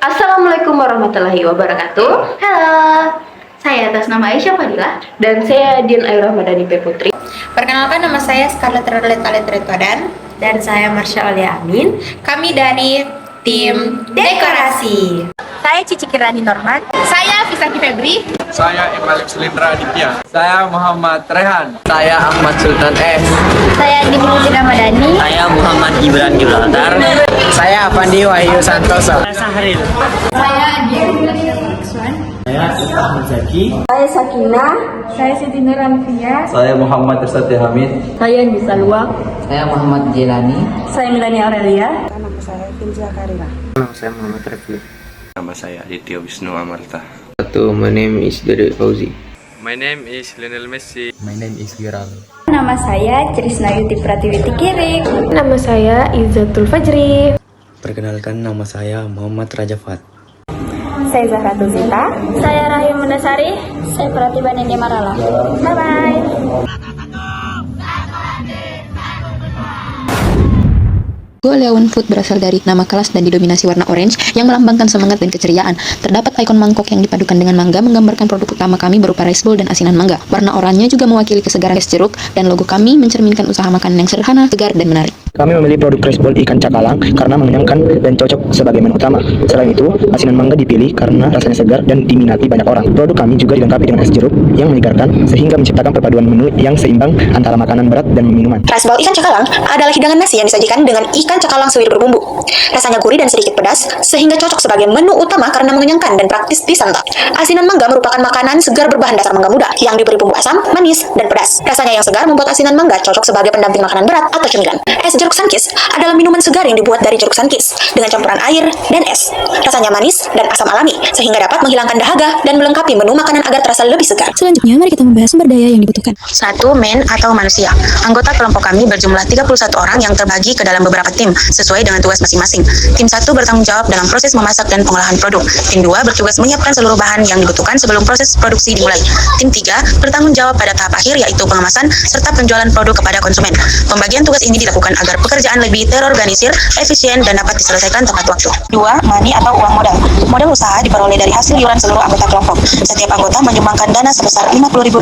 Assalamualaikum warahmatullahi wabarakatuh. Halo, saya atas nama Aisyah Fadila. Dan saya Din Ayu Rahmadani P. Putri. Perkenalkan, nama saya Scarlett Rolet Todan. Dan saya Marsha Aulia Amin. Kami dari tim dekorasi. Saya Cici Kirani Norman. Saya Fisaki Febri. Saya Imalim Selindra Aditya. Saya Muhammad Rehan. Saya Ahmad Sultan S. Saya Dimulti Ramadhani. Saya Muhammad Gibran Gibraltar. Saya Pandi Wahyu Santoso. Saya Sahril. Saya Diana Makswan. Saya Ahmad Zaki. Saya Sakinah. Saya Siti Nuranfia. Saya Muhammad Tersati Hamid. Saya Nisa Luwak. Saya Muhammad Jelani. Saya Milani Aurelia. Nama saya Muhammad Refli. Nama saya Aditya Wisnu Amarta. My name is Dedek Fauzi. My name is Lionel Messi. My name is Viral. Nama saya Trisna Yuti Pratiwiti Kirik. Nama saya Izzatul Fajri. Perkenalkan, nama saya Muhammad Rajafat. Saya Zahra Tuzita. Saya Rahim Mundasari. Saya Pratiba Nindi Marala. Bye-bye. Logo Iliawan Food berasal dari nama kelas dan didominasi warna orange yang melambangkan semangat dan keceriaan. Terdapat ikon mangkok yang dipadukan dengan mangga menggambarkan produk utama kami berupa rice bowl dan asinan mangga. Warna oranye juga mewakili kesegaran es jeruk dan logo kami mencerminkan usaha makanan yang sederhana, segar, dan menarik. Kami memilih produk rice bowl ikan cakalang karena mengenyangkan dan cocok sebagai menu utama. Selain itu, asinan mangga dipilih karena rasanya segar dan diminati banyak orang. Produk kami juga dilengkapi dengan es jeruk yang menyegarkan sehingga menciptakan perpaduan menu yang seimbang antara makanan berat dan minuman. Rice bowl ikan cakalang adalah hidangan nasi yang disajikan dengan ikan cakalang suwir berbumbu. Rasanya gurih dan sedikit pedas sehingga cocok sebagai menu utama karena mengenyangkan dan praktis disantap. Asinan mangga merupakan makanan segar berbahan dasar mangga muda yang diberi bumbu asam, manis, dan pedas. Rasanya yang segar membuat asinan mangga cocok sebagai pendamping makanan berat atau cemilan. Es jeruk sankis adalah minuman segar yang dibuat dari jeruk sankis dengan campuran air dan es. Rasanya manis dan asam alami sehingga dapat menghilangkan dahaga dan melengkapi menu makanan agar terasa lebih segar. Selanjutnya, mari kita membahas sumber daya yang dibutuhkan. 1. Men atau manusia. Anggota kelompok kami berjumlah 31 orang yang terbagi ke dalam beberapa tim sesuai dengan tugas masing-masing. Tim 1 bertanggung jawab dalam proses memasak dan pengolahan produk. Tim 2 bertugas menyiapkan seluruh bahan yang dibutuhkan sebelum proses produksi dimulai. Tim 3 bertanggung jawab pada tahap akhir yaitu pengemasan serta penjualan produk kepada konsumen. Pembagian tugas ini dilakukan agar pekerjaan lebih terorganisir, efisien, dan dapat diselesaikan tepat waktu. 2. Money atau uang modal. Modal usaha diperoleh dari hasil iuran seluruh anggota kelompok. Setiap anggota menyumbangkan dana sebesar Rp50.000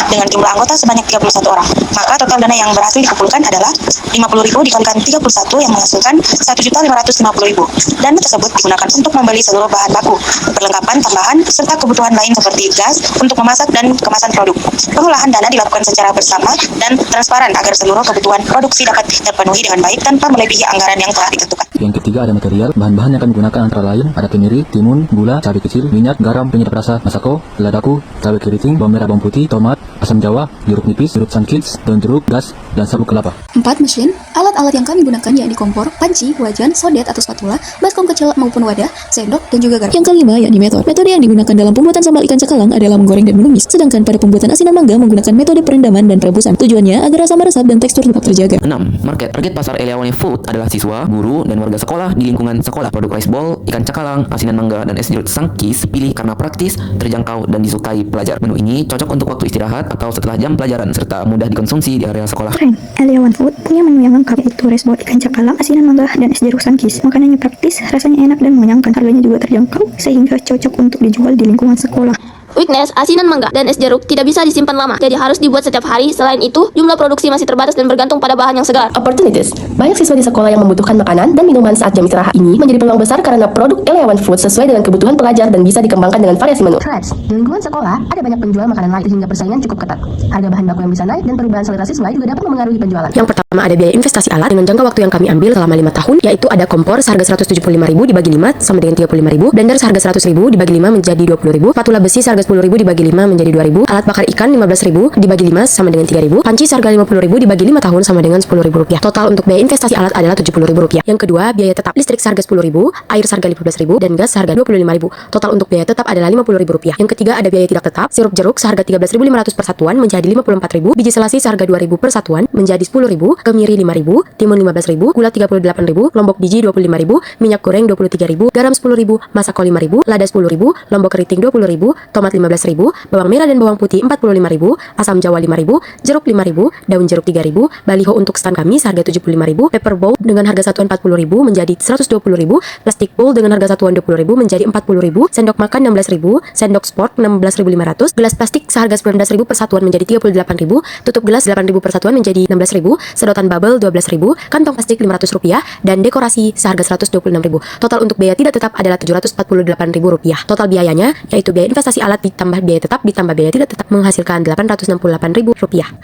dengan jumlah anggota sebanyak 31 orang. Maka total dana yang berhasil dikumpulkan adalah Rp50.000 dikalikan 31 yang menghasilkan Rp1.550.000. Dana tersebut digunakan untuk membeli seluruh bahan baku, perlengkapan tambahan, serta kebutuhan lain seperti gas untuk memasak dan kemasan produk. Pengolahan dana dilakukan secara bersama dan transparan agar seluruh kebutuhan produksi dapat terpenuhi dengan baik tanpa melebihi anggaran yang telah ditentukan. Yang ketiga ada material. Bahan-bahan yang akan digunakan antara lain ada kemiri, timun, gula, cabai kecil, minyak, garam, penyedap rasa, masako, ladaku, cabai keriting, bawang merah, bawang putih, tomat, asam jawa, jeruk nipis, jeruk sankits, daun jeruk, gas, dan sabuk kelapa. 4. Mesin. Alat-alat yang kami gunakan yakni kompor, panci, wajan, sodet atau spatula, baskom kecil maupun wadah, sendok, dan juga garam. Yang kelima yakni metode. Metode yang digunakan dalam pembuatan sambal ikan cakalang adalah menggoreng dan menumis. Sedangkan pada pembuatan asinan mangga menggunakan metode perendaman dan perebusan. Tujuannya agar rasa meresap dan tekstur tetap terjaga. 6. Market. Target pasar Iliawan Food adalah siswa, guru, dan warga sekolah di lingkungan sekolah. Produk rice bowl, ikan cakalang, asinan mangga, dan es jeruk sankis pilih karena praktis, terjangkau, dan disukai pelajar. Menu ini cocok untuk waktu istirahat atau setelah jam pelajaran, serta mudah dikonsumsi di area sekolah. Iliawan Food punya menu yang lengkap yaitu rice bowl ikan cakalang, asinan mangga, dan es jeruk sankis. Makanannya praktis, rasanya enak dan mengenyangkan. Harganya juga terjangkau sehingga cocok untuk dijual di lingkungan sekolah. Weakness, asinan mangga dan es jeruk tidak bisa disimpan lama, jadi harus dibuat setiap hari. Selain itu, jumlah produksi masih terbatas dan bergantung pada bahan yang segar. Opportunities. Banyak siswa di sekolah yang membutuhkan makanan dan minuman saat jam istirahat. Ini menjadi peluang besar karena produk Iliawan Food sesuai dengan kebutuhan pelajar dan bisa dikembangkan dengan variasi menu. Trends. Di lingkungan sekolah, ada banyak penjual makanan lain sehingga persaingan cukup ketat. Harga bahan baku yang bisa naik dan perubahan selera siswa juga dapat memengaruhi penjualan. Yang pertama ada biaya investasi alat dengan jangka waktu yang kami ambil selama 5 tahun, yaitu ada kompor seharga Rp175.000 dibagi 5 sama dengan Rp35.000, blender seharga Rp100.000 dibagi 5 menjadi Rp20.000, spatula besi seharga Rp10.000 dibagi 5 menjadi Rp2.000, alat bakar ikan Rp15.000 dibagi 5 sama dengan Rp3.000, panci seharga Rp50.000 dibagi 5 tahun sama dengan Rp10.000. Total untuk biaya investasi alat adalah Rp70.000. Yang kedua, biaya tetap listrik seharga Rp10.000, air seharga Rp15.000, dan gas seharga Rp25.000. Total untuk biaya tetap adalah Rp50.000. Yang ketiga, ada biaya tidak tetap. Sirup jeruk seharga Rp13.500 per satuan menjadi Rp54.000, biji selasi seharga Rp2.000 per satuan menjadi Rp10.000, kemiri Rp5.000, timun Rp15.000, gula Rp38.000, lombok biji Rp25.000, minyak goreng Rp23.000, garam Rp10.000, masako Rp5.000, lada Rp10.000, lombok keriting Rp20.000, tomat tomat 15.000, bawang merah dan bawang putih 45.000, asam jawa 5.000, jeruk 5.000, daun jeruk 3.000, baliho untuk stand kami seharga 75.000, paper bowl dengan harga satuan 40.000 menjadi 120.000, plastik bowl dengan harga satuan 20.000 menjadi 40.000, sendok makan 16.000, sendok sport 16.500, gelas plastik seharga 19.000 per satuan menjadi 38.000, tutup gelas 8.000 per satuan menjadi 16.000, sedotan bubble 12.000, kantong plastik Rp500 dan dekorasi seharga Rp126.000. Total untuk biaya tidak tetap adalah Rp748.000. Total biayanya yaitu biaya investasi alat ditambah biaya tetap ditambah biaya tidak tetap menghasilkan Rp868.000.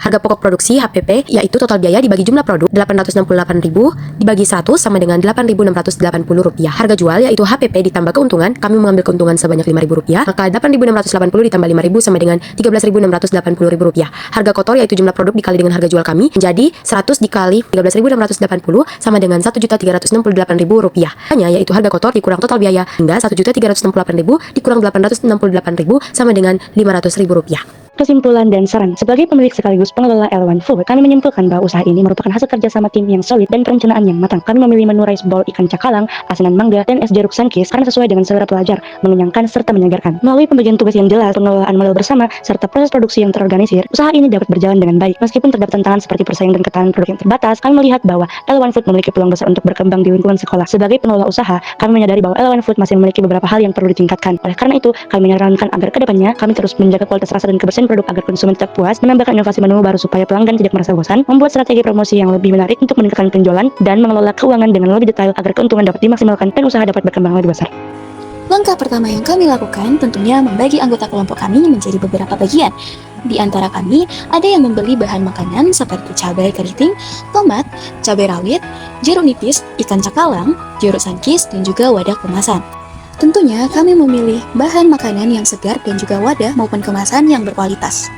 Harga pokok produksi HPP yaitu total biaya dibagi jumlah produk Rp868.000 dibagi 1 sama dengan Rp8.680. Harga jual yaitu HPP ditambah keuntungan, kami mengambil keuntungan sebanyak Rp5.000, maka Rp8.680 ditambah Rp5.000 sama dengan Rp13.680. Harga kotor yaitu jumlah produk dikali dengan harga jual kami menjadi 100 dikali Rp13.680 sama dengan Rp1.368.000. Hanya yaitu harga kotor dikurang total biaya hingga Rp1.368.000 dikurang Rp868.000 sama dengan Rp500.000. Kesimpulan dan saran, sebagai pemilik sekaligus pengelola L1 Food, kami menyimpulkan bahwa usaha ini merupakan hasil kerja sama tim yang solid dan perencanaan yang matang. Kami memilih menu rice bowl ikan cakalang, asinan mangga, dan es jeruk sunkist karena sesuai dengan selera pelajar, mengenyangkan serta menyegarkan. Melalui pembagian tugas yang jelas, pengelolaan modal bersama, serta proses produksi yang terorganisir, usaha ini dapat berjalan dengan baik. Meskipun terdapat tantangan seperti persaingan dan ketahanan produk yang terbatas, kami melihat bahwa L1 Food memiliki peluang besar untuk berkembang di lingkungan sekolah. Sebagai pengelola usaha, kami menyadari bahwa L1 Food masih memiliki beberapa hal yang perlu ditingkatkan. Oleh karena itu, kami menyarankan agar kedepannya kami terus menjaga kualitas rasa dan kebersihan produk agar konsumen tetap puas, menambahkan inovasi menu baru supaya pelanggan tidak merasa bosan, membuat strategi promosi yang lebih menarik untuk meningkatkan penjualan, dan mengelola keuangan dengan lebih detail agar keuntungan dapat dimaksimalkan dan usaha dapat berkembang lebih besar. Langkah pertama yang kami lakukan tentunya membagi anggota kelompok kami menjadi beberapa bagian. Di antara kami, ada yang membeli bahan makanan seperti cabai keriting, tomat, cabai rawit, jeruk nipis, ikan cakalang, jeruk sunkist, dan juga wadah kemasan. Tentunya kami memilih bahan makanan yang segar dan juga wadah maupun kemasan yang berkualitas.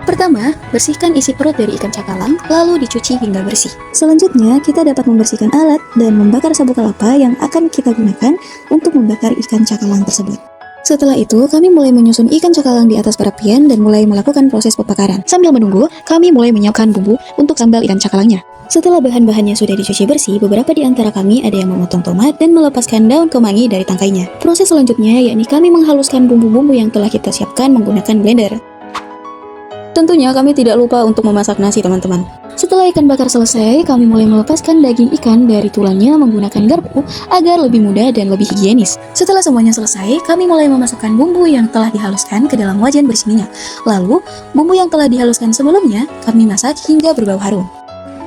Pertama, bersihkan isi perut dari ikan cakalang, lalu dicuci hingga bersih. Selanjutnya, kita dapat membersihkan alat dan membakar sabuk kelapa yang akan kita gunakan untuk membakar ikan cakalang tersebut. Setelah itu, kami mulai menyusun ikan cakalang di atas perapian dan mulai melakukan proses pembakaran. Sambil menunggu, kami mulai menyiapkan bumbu untuk sambal ikan cakalangnya. Setelah bahan-bahannya sudah dicuci bersih, beberapa di antara kami ada yang memotong tomat dan melepaskan daun kemangi dari tangkainya. Proses selanjutnya yakni kami menghaluskan bumbu-bumbu yang telah kita siapkan menggunakan blender. Tentunya kami tidak lupa untuk memasak nasi, teman-teman. Setelah ikan bakar selesai, kami mulai melepaskan daging ikan dari tulangnya menggunakan garpu agar lebih mudah dan lebih higienis. Setelah semuanya selesai, kami mulai memasukkan bumbu yang telah dihaluskan ke dalam wajan berisi minyak. Lalu, bumbu yang telah dihaluskan sebelumnya, kami masak hingga berbau harum.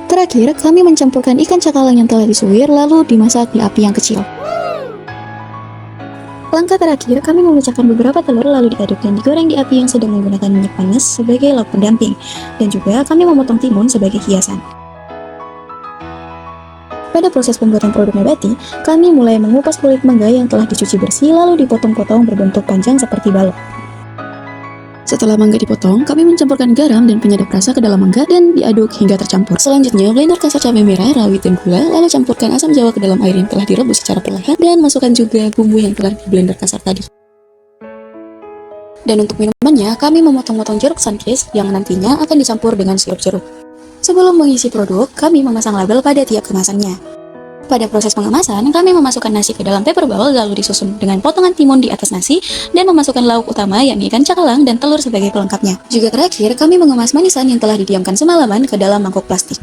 Terakhir, kami mencampurkan ikan cakalang yang telah disuir lalu dimasak di api yang kecil. Langkah terakhir, kami memecahkan beberapa telur lalu diaduk dan digoreng di api yang sedang menggunakan minyak panas sebagai lauk pendamping. Dan juga kami memotong timun sebagai hiasan. Pada proses pembuatan produk nabati, kami mulai mengupas kulit mangga yang telah dicuci bersih lalu dipotong-potong berbentuk panjang seperti balok. Setelah mangga dipotong, kami mencampurkan garam dan penyedap rasa ke dalam mangga dan diaduk hingga tercampur. Selanjutnya, blender kasar cabai merah, rawit, dan gula, lalu campurkan asam jawa ke dalam air yang telah direbus secara perlahan dan masukkan juga bumbu yang telah di blender kasar tadi. Dan untuk minumannya, kami memotong-motong jeruk sunkist yang nantinya akan dicampur dengan sirup jeruk. Sebelum mengisi produk, kami memasang label pada tiap kemasannya. Pada proses pengemasan, kami memasukkan nasi ke dalam paper bowl lalu disusun dengan potongan timun di atas nasi dan memasukkan lauk utama yakni ikan cakalang dan telur sebagai pelengkapnya. Juga terakhir, kami mengemas manisan yang telah didiamkan semalaman ke dalam mangkok plastik.